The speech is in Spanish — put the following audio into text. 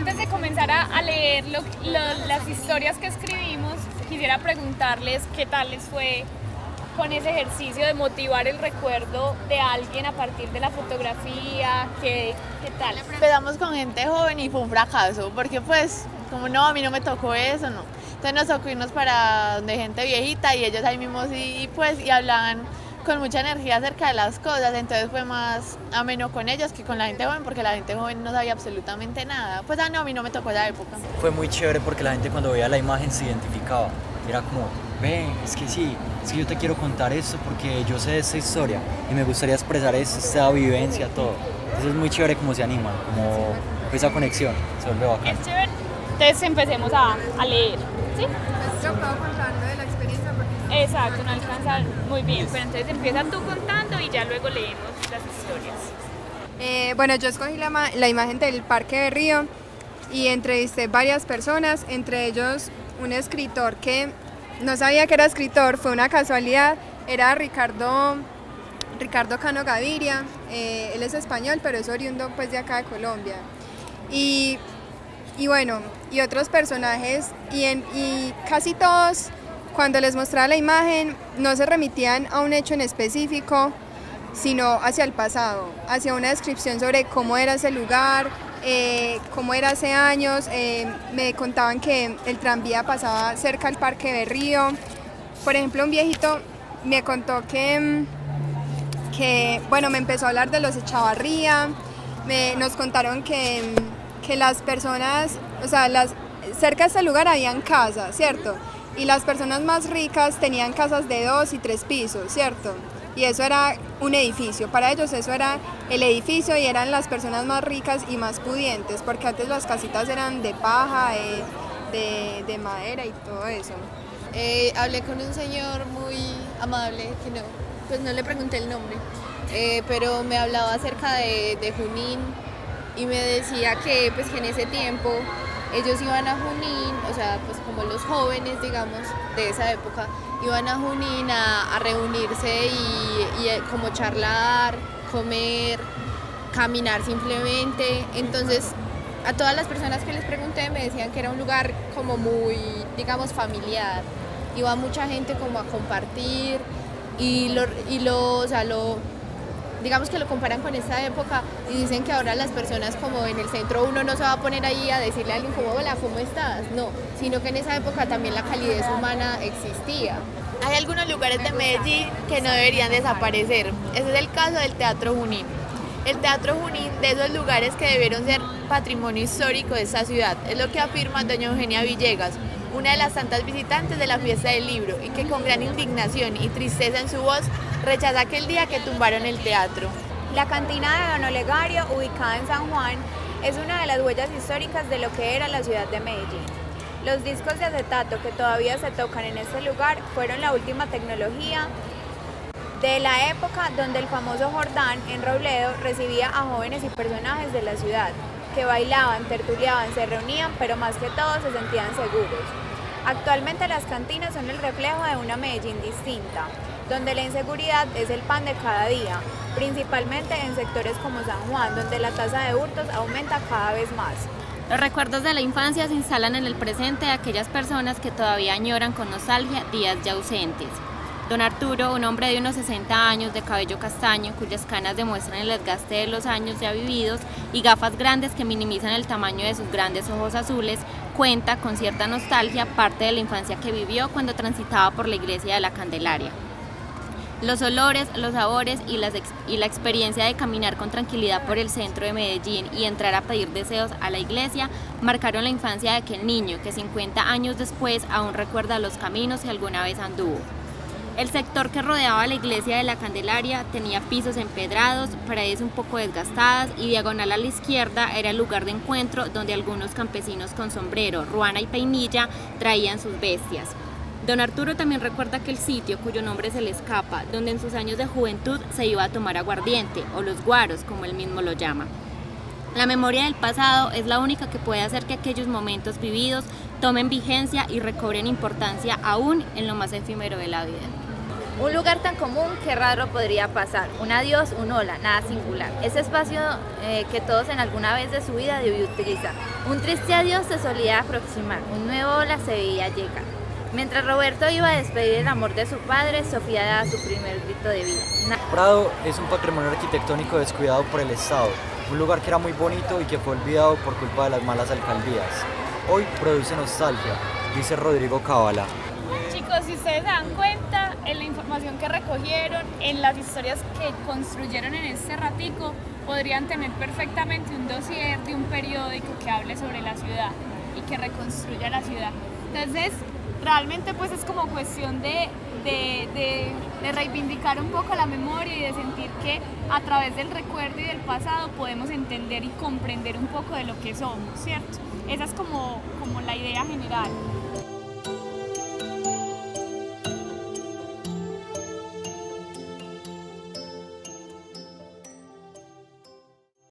antes de comenzar a leer las historias que escribimos, quisiera preguntarles qué tal les fue con ese ejercicio de motivar el recuerdo de alguien a partir de la fotografía. ¿Qué tal? Empezamos con gente joven y fue un fracaso, porque pues, como no, a mí no me tocó eso, no. Entonces nos tocó irnos para donde gente viejita y ellos ahí mismos y hablaban con mucha energía acerca de las cosas, entonces fue más ameno con ellos que con la gente joven, porque la gente joven no sabía absolutamente nada. Pues no, a mí no me tocó esa época. Fue muy chévere porque la gente cuando veía la imagen se identificaba. Era como, ve, es que sí, es que yo te quiero contar esto porque yo sé de esta historia y me gustaría expresar esta vivencia, todo. Entonces es muy chévere como se animan, como esa conexión, se vuelve bacán. Es chévere. Entonces empecemos a leer, ¿sí? Yo puedo contando de la experiencia porque... Exacto, no alcanza muy bien, pero entonces empieza tú contando y ya luego leemos las historias. Bueno, yo escogí la imagen del Parque de Río y entrevisté varias personas, entre ellos un escritor que no sabía que era escritor, fue una casualidad, era Ricardo Cano Gaviria. Él es español, pero es oriundo pues de acá de Colombia. Y bueno, y otros personajes, y casi todos, cuando les mostraba la imagen, no se remitían a un hecho en específico, sino hacia el pasado, hacia una descripción sobre cómo era ese lugar, cómo era hace años. Me contaban que el tranvía pasaba cerca al Parque de Río. Por ejemplo, un viejito me contó que bueno, me empezó a hablar de los Echavarría. Nos contaron que las personas, o sea, cerca de este lugar habían casas, ¿cierto? Y las personas más ricas tenían casas de 2 y 3 pisos, ¿cierto? Y eso era un edificio, para ellos eso era el edificio y eran las personas más ricas y más pudientes, porque antes las casitas eran de paja, de madera y todo eso. Hablé con un señor muy amable, pues no le pregunté el nombre, pero me hablaba acerca de Junín y me decía que pues que en ese tiempo ellos iban a Junín, o sea, pues como los jóvenes, digamos, de esa época, iban a Junín a reunirse y como charlar, comer, caminar simplemente. Entonces, a todas las personas que les pregunté me decían que era un lugar como muy, digamos, familiar. Iba mucha gente como a compartir digamos que lo comparan con esta época y dicen que ahora las personas como en el centro uno no se va a poner ahí a decirle a alguien como hola, ¿cómo estás? No, sino que en esa época también la calidez humana existía. Hay algunos lugares de Medellín que no deberían desaparecer. Ese es el caso del Teatro Junín. El Teatro Junín, de esos lugares que debieron ser patrimonio histórico de esta ciudad, es lo que afirma doña Eugenia Villegas, una de las tantas visitantes de la fiesta del libro y que con gran indignación y tristeza en su voz rechaza aquel día que tumbaron el teatro. La cantina de Don Olegario, ubicada en San Juan, es una de las huellas históricas de lo que era la ciudad de Medellín. Los discos de acetato que todavía se tocan en este lugar fueron la última tecnología de la época donde el famoso Jordán en Robledo recibía a jóvenes y personajes de la ciudad, que bailaban, tertuliaban, se reunían, pero más que todo se sentían seguros. Actualmente las cantinas son el reflejo de una Medellín distinta, donde la inseguridad es el pan de cada día, principalmente en sectores como San Juan, donde la tasa de hurtos aumenta cada vez más. Los recuerdos de la infancia se instalan en el presente de aquellas personas que todavía añoran con nostalgia días ya ausentes. Don Arturo, un hombre de unos 60 años, de cabello castaño, cuyas canas demuestran el desgaste de los años ya vividos y gafas grandes que minimizan el tamaño de sus grandes ojos azules, cuenta con cierta nostalgia parte de la infancia que vivió cuando transitaba por la iglesia de la Candelaria. Los olores, los sabores y la experiencia de caminar con tranquilidad por el centro de Medellín y entrar a pedir deseos a la iglesia marcaron la infancia de aquel niño que 50 años después aún recuerda los caminos que alguna vez anduvo. El sector que rodeaba la iglesia de la Candelaria tenía pisos empedrados, paredes un poco desgastadas y diagonal a la izquierda era el lugar de encuentro donde algunos campesinos con sombrero, ruana y peinilla traían sus bestias. Don Arturo también recuerda aquel sitio cuyo nombre se le escapa, donde en sus años de juventud se iba a tomar aguardiente, o los guaros, como él mismo lo llama. La memoria del pasado es la única que puede hacer que aquellos momentos vividos tomen vigencia y recobren importancia aún en lo más efímero de la vida. Un lugar tan común que raro podría pasar. Un adiós, un hola, nada singular. Ese espacio que todos en alguna vez de su vida debió utilizar. Un triste adiós se solía aproximar, un nuevo hola se veía llegar. Mientras Roberto iba a despedir el amor de su padre, Sofía daba su primer grito de vida. Prado es un patrimonio arquitectónico descuidado por el Estado, un lugar que era muy bonito y que fue olvidado por culpa de las malas alcaldías. Hoy produce nostalgia, dice Rodrigo Cábala. Chicos, si ustedes se dan cuenta, en la información que recogieron, en las historias que construyeron en este ratico, podrían tener perfectamente un dossier de un periódico que hable sobre la ciudad y que reconstruya la ciudad. Entonces, realmente pues es como cuestión de reivindicar un poco la memoria y de sentir que a través del recuerdo y del pasado podemos entender y comprender un poco de lo que somos, ¿cierto? Esa es como la idea general.